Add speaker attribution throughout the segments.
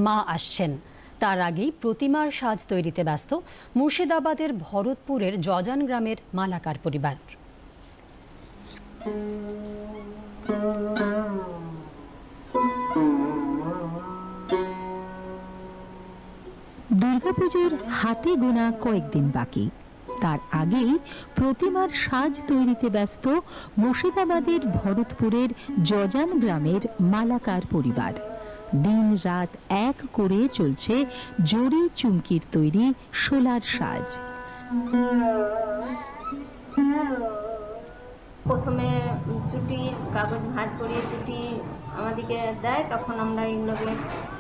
Speaker 1: মা আসছেন। তার আগেই প্রতিমার সাজ তৈরিতে ব্যস্ত মুর্শিদাবাদের ভরতপুরের জজান গ্রামের মালাকার পরিবার।
Speaker 2: দুর্গাপুজোর হাতে গোনা কয়েকদিন বাকি, তার আগেই প্রতিমার সাজ তৈরিতে ব্যস্ত মুর্শিদাবাদের ভরতপুরের জজান গ্রামের মালাকার পরিবার। দিন রাত এক করে চলছে জরি চুমকির তৈরি শোলার সাজ।
Speaker 3: প্রথমে চুটির কাগজ ভাঁজ করিয়ে চুটি আমাদেরকে দেয়, তখন আমরা এগুলোকে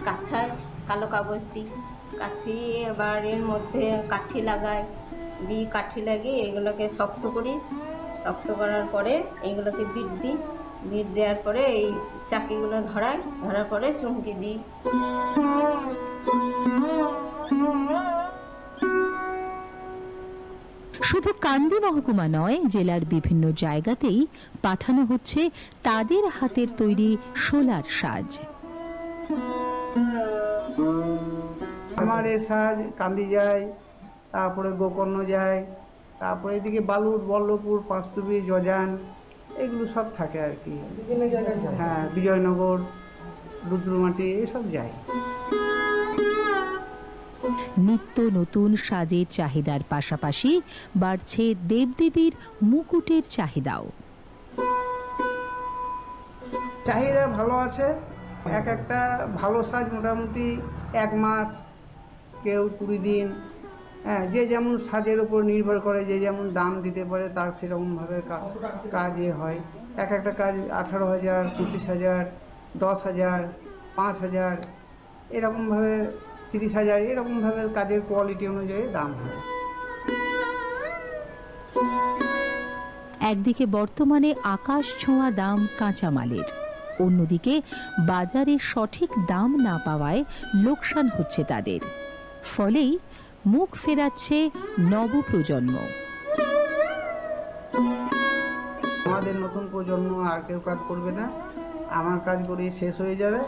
Speaker 3: কাছাই, কালো কাগজ দিই, কাছিয়ে এবার এর মধ্যে কাঠি লাগাই, দিয়ে কাঠি লাগিয়ে এগুলোকে শক্ত করি। শক্ত করার পরে এইগুলোকে বিট দিই, বিট দেওয়ার পরে এই চাকিগুলো ধরাই, ধরার পরে চুমকি দিই।
Speaker 2: শুধু কান্দি মহকুমা নয়, জেলার বিভিন্ন জায়গাতেই পাঠানো হচ্ছে তাদের হাতের তৈরি শোলার সাজ।
Speaker 4: আমার এই সাজ কান্দি যায়, তারপরে গোকর্ণ যায়, তারপরে এদিকে বালুর, বল্লভপুর, পাঁচটুপি, জজান, এগুলো সব থাকে আর কি। হ্যাঁ, বিজয়নগর, রুদ্রমাটি, এসব যায়।
Speaker 2: নিত্য নতুন সাজের চাহিদার পাশাপাশি বাড়ছে দেবদেবীর মুকুটের চাহিদাও।
Speaker 4: চাহিদা ভালো আছে। একটা ভালো সাজ মোটামুটি 1 মাস, কেউ 20 দিন, হ্যাঁ, যে যেমন সাজের উপর নির্ভর করে, যে যেমন দাম দিতে পারে তার সেরকমভাবে কাজ হয়। একটা কাজ 18,000, 25,000, 10,000, 5,000, এরকমভাবে 30,000, এরকমভাবে কাজের কোয়ালিটি অনুযায়ী দাম হয়।
Speaker 2: একদিকে বর্তমানে আকাশ ছোঁয়া দাম কাঁচামালের, অন্যদিকে বাজারে সঠিক দাম না পাওয়ায় লোকসান হচ্ছে তাদের, ফলেই মুখ ফেরাচ্ছে নবপ্রজন্ম।
Speaker 4: আমাদের নতুন প্রজন্ম আর কেউ কাজ করবে না, আমার কাজ করেই শেষ হয়ে যাবে।